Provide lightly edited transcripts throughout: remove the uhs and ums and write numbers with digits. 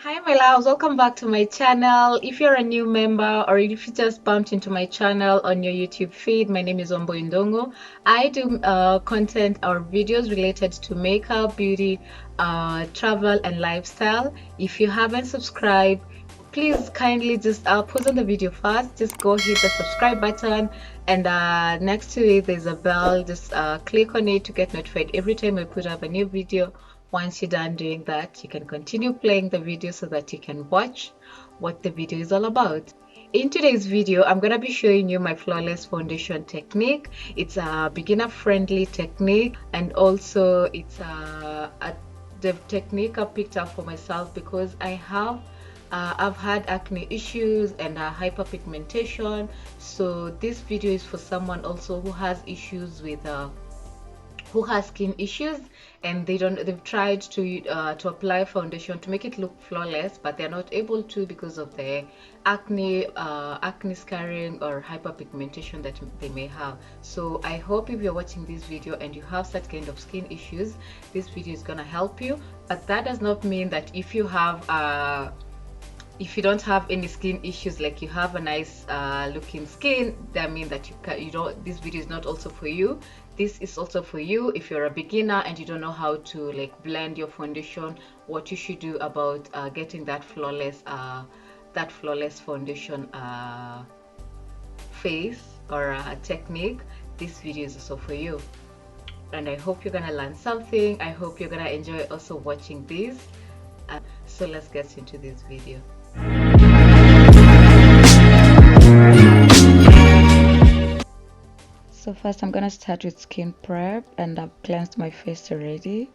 Hi my loves, welcome back to my channel. If you're a new member or if you just bumped into my channel on your YouTube feed, my name is Ombo Indongo. I do content or videos related to makeup, beauty, travel and lifestyle. If you haven't subscribed, please kindly just pause on the video first, just go hit the subscribe button, and next to it there's a bell. Just click on it to get notified every time I put up a new video. Once you're done doing that, you can continue playing the video so that you can watch what the video is all about. In today's video, I'm going to be showing you my flawless foundation technique. It's a beginner friendly technique, and also it's the technique I picked up for myself because I've had acne issues and hyperpigmentation. So this video is for someone also who has issues with who has skin issues, and they've tried to apply foundation to make it look flawless, but they're not able to because of the acne scarring or hyperpigmentation that they may have. So I hope if you're watching this video and you have such kind of skin issues, this video is gonna help you. But that does not mean that if you don't have any skin issues, like you have a nice looking skin, that means that you don't, this video is not also for you. This is also for you if you're a beginner and you don't know how to like blend your foundation, what you should do about getting that flawless foundation face or technique. This video is also for you, and I hope you're gonna learn something. I hope you're gonna enjoy also watching this. So let's get into this video. So first I'm gonna start with skin prep, and I've cleansed my face already.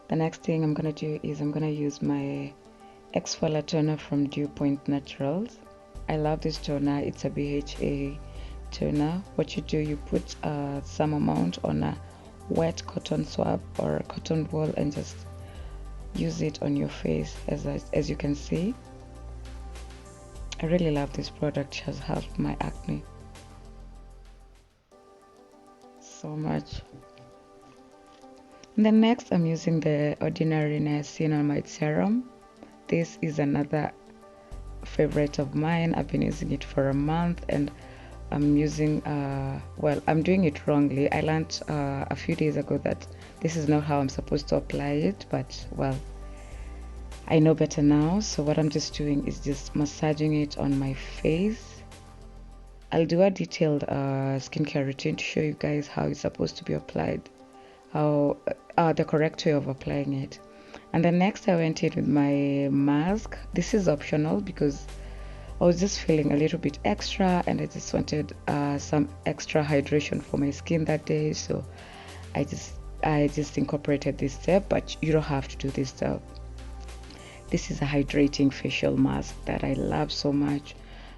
The next thing I'm gonna do is I'm gonna use my exfoliator toner from Dew Point Naturals. I love this toner. It's a BHA toner. What you do, you put some amount on a wet cotton swab or a cotton ball and just use it on your face. As you can see, I really love this product. It has helped my acne so much. And then next I'm using the Ordinary Niacinamide Serum. This is another favorite of mine. I've been using it for a month, and I'm using well, I'm doing it wrongly. I learned a few days ago that this is not how I'm supposed to apply it, but well, I know better now. So what I'm just doing is just massaging it on my face. I'll do a detailed skincare routine to show you guys how it's supposed to be applied, how the correct way of applying it. And then next I went in with my mask. This is optional because I was just feeling a little bit extra and I just wanted some extra hydration for my skin that day. So I just incorporated this step, but you don't have to do this step. This is a hydrating facial mask that I love so much.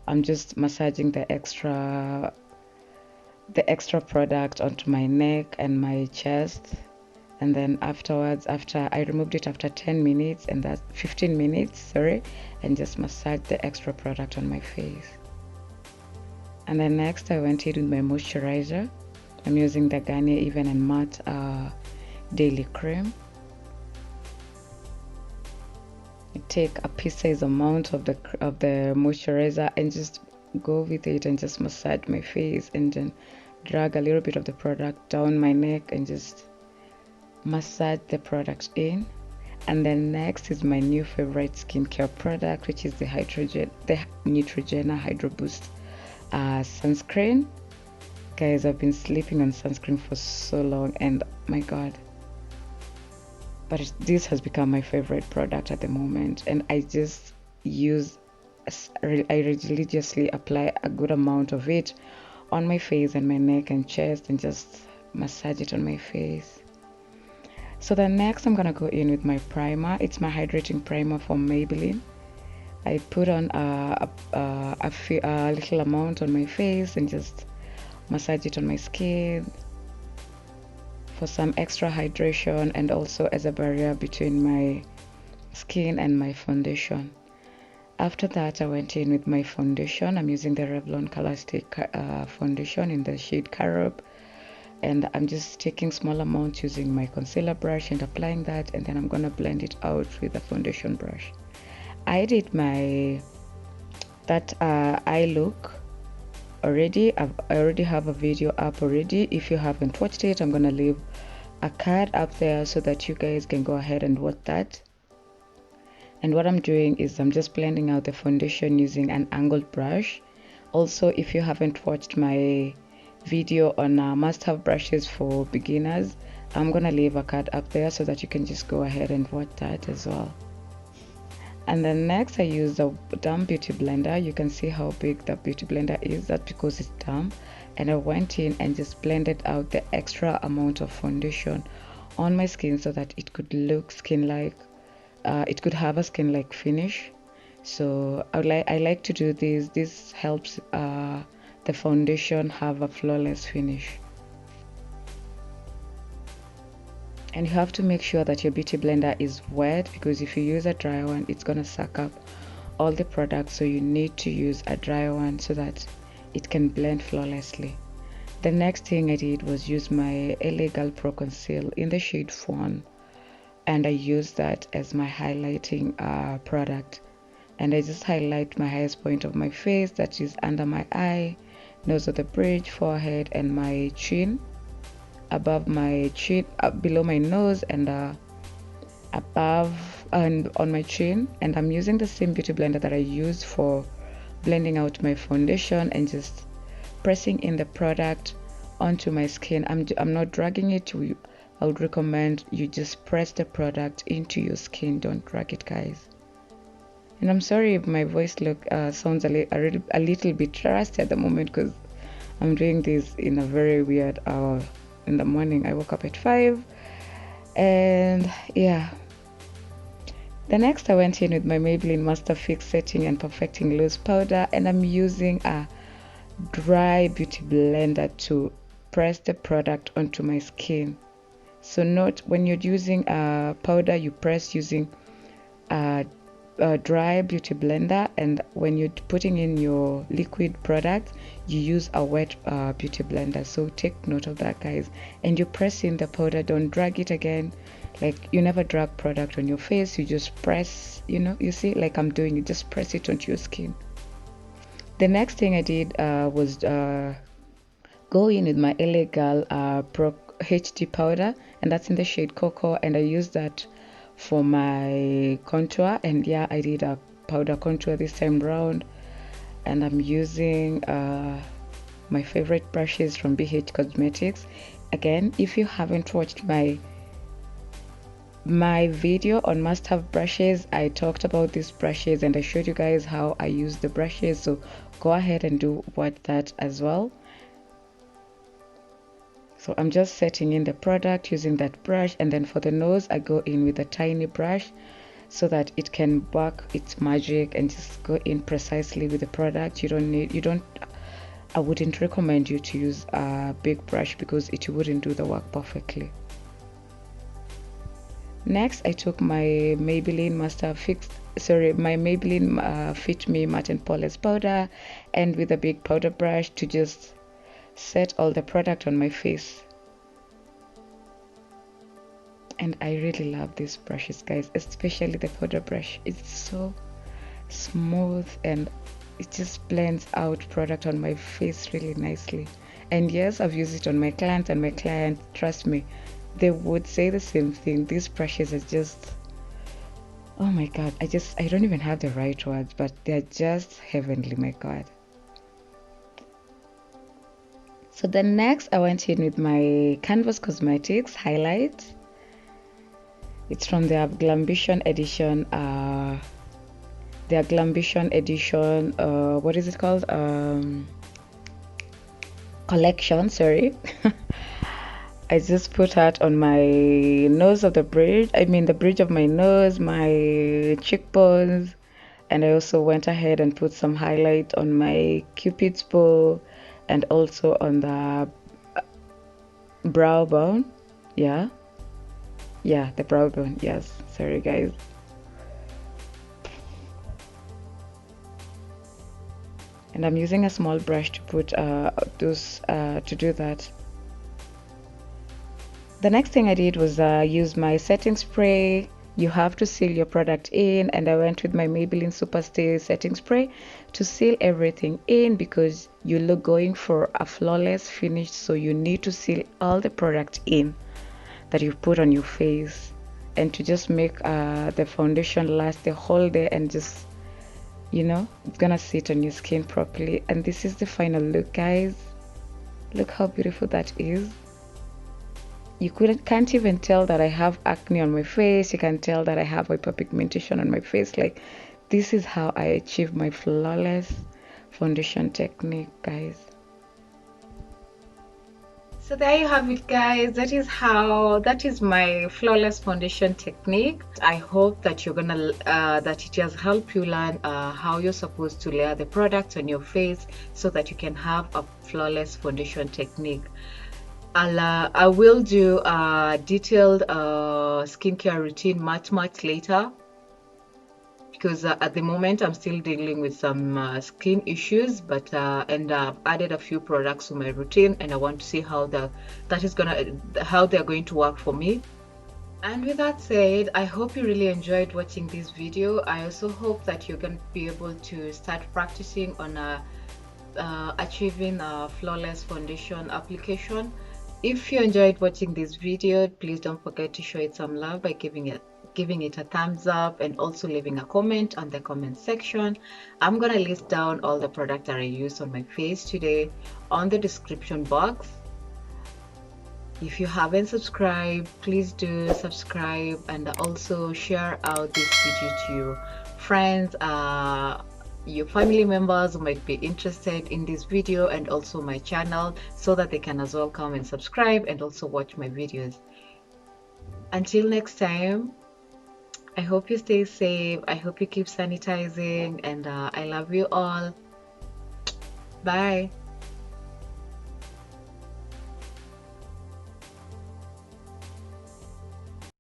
I'm just massaging the extra product onto my neck and my chest, and then afterwards, after I removed it after 10 minutes and that's 15 minutes, sorry, and just massage the extra product on my face. And then next I went in with my moisturizer. I'm using the Garnier Even and Matte Daily Cream. I take a pea-sized amount of the moisturizer and just go with it and just massage my face, and then drag a little bit of the product down my neck and just massage the product in. And then next is my new favorite skincare product, which is the Neutrogena Hydro Boost sunscreen. Guys, I've been sleeping on sunscreen for so long, and my god, but this has become my favorite product at the moment, and I just I religiously apply a good amount of it on my face and my neck and chest and just massage it on my face. So then next I'm gonna go in with my primer. It's my hydrating primer from Maybelline. I put on a little amount on my face and just massage it on my skin for some extra hydration and also as a barrier between my skin and my foundation. After that I went in with my foundation. I'm using the Revlon Colostay foundation in the shade Carob, and I'm just taking small amounts using my concealer brush and applying that, and then I'm gonna blend it out with a foundation brush. I did my eye look already. I already have a video up already. If you haven't watched it, I'm gonna leave a card up there so that you guys can go ahead and watch that. And what I'm doing is I'm just blending out the foundation using an angled brush. Also, if you haven't watched my video on must-have brushes for beginners, I'm gonna leave a card up there so that you can just go ahead and watch that as well. And then next I use the damp beauty blender. You can see how big the beauty blender is. That's because it's damp. And I went in and just blended out the extra amount of foundation on my skin so that it could look skin-like. It could have a skin-like finish. So I like to do this. This helps the foundation have a flawless finish. And you have to make sure that your beauty blender is wet, because if you use a dry one, it's gonna suck up all the products. So you need to use a dry one so that it can blend flawlessly. The next thing I did was use my L.A Girl Pro Concealer in the shade Fawn, and I used that as my highlighting product. And I just highlight my highest point of my face, that is under my eye, nose of the bridge, forehead, and my chin. Above my chin, below my nose, and above and on my chin. And I'm using the same beauty blender that I used for blending out my foundation and just pressing in the product onto my skin. I'm not dragging it. I would recommend you just press the product into your skin. Don't drag it, guys. And I'm sorry if my voice sounds a little bit rusty at the moment, because I'm doing this in a very weird hour in the morning. I woke up at 5, and yeah. The next I went in with my Maybelline Masterfix Setting and Perfecting Loose Powder, and I'm using a dry beauty blender to press the product onto my skin. So note, when you're using a powder, you press using a dry beauty blender, and when you're putting in your liquid product, you use a wet beauty blender. So take note of that, guys. And you press in the powder, don't drag it again. Like, you never drag product on your face, you just press, you see, like I'm doing, you just press it onto your skin. The next thing I did was go in with my L.A Girl Pro HD powder, and that's in the shade Cocoa, and I used that for my contour. And yeah, I did a powder contour this time round, and I'm using my favorite brushes from BH Cosmetics. Again, if you haven't watched my video on must-have brushes, I talked about these brushes and I showed you guys how I use the brushes, so go ahead and watch that as well. So I'm just setting in the product using that brush, and then for the nose I go in with a tiny brush so that it can work its magic and just go in precisely with the product. I wouldn't recommend you to use a big brush because it wouldn't do the work perfectly. Next, I took my Maybelline Fit Me Matte and Poreless powder, and with a big powder brush to just set all the product on my face. And I really love these brushes, guys, especially the powder brush. It's so smooth and it just blends out product on my face really nicely. And yes, I've used it on my clients, and my clients, trust me, they would say the same thing. These brushes are just, oh my god, I don't even have the right words, but they're just heavenly, my god. So then next I went in with my Canvas Cosmetics highlight. It's from their Glambition edition, what is it called, collection, sorry. I just put that on my nose of the bridge, the bridge of my nose, my cheekbones, and I also went ahead and put some highlight on my Cupid's bow and also on the brow bone. Yeah, the brow bone, yes, sorry guys. And I'm using a small brush to put to do that. The next thing I did was use my setting spray You have to seal your product in, and I went with my Maybelline Superstay setting spray to seal everything in because you look going for a flawless finish, so you need to seal all the product in that you put on your face, and to just make the foundation last the whole day and just, you know, it's gonna sit on your skin properly. And this is the final look, guys. Look how beautiful that is. You can't even tell that I have acne on my face. You can tell that I have hyperpigmentation on my face. Like, this is how I achieve my flawless foundation technique, guys. So there you have it, guys. That is my flawless foundation technique. I hope that you're gonna that it has helped you learn how you're supposed to layer the product on your face so that you can have a flawless foundation technique. I will do a detailed skincare routine much later, because at the moment I'm still dealing with some skin issues, but and I've added a few products to my routine, and I want to see how how they're going to work for me. And with that said, I hope you really enjoyed watching this video. I also hope that you're going to be able to start practicing on achieving a flawless foundation application. If you enjoyed watching this video, please don't forget to show it some love by giving it a thumbs up and also leaving a comment on the comment section. I'm gonna list down all the products that I used on my face today on the description box. If you haven't subscribed, please do subscribe, and also share out this video to your friends, your family members who might be interested in this video and also my channel, so that they can as well come and subscribe and also watch my videos. Until next time, I hope you stay safe. I hope you keep sanitizing, and I love you all. Bye.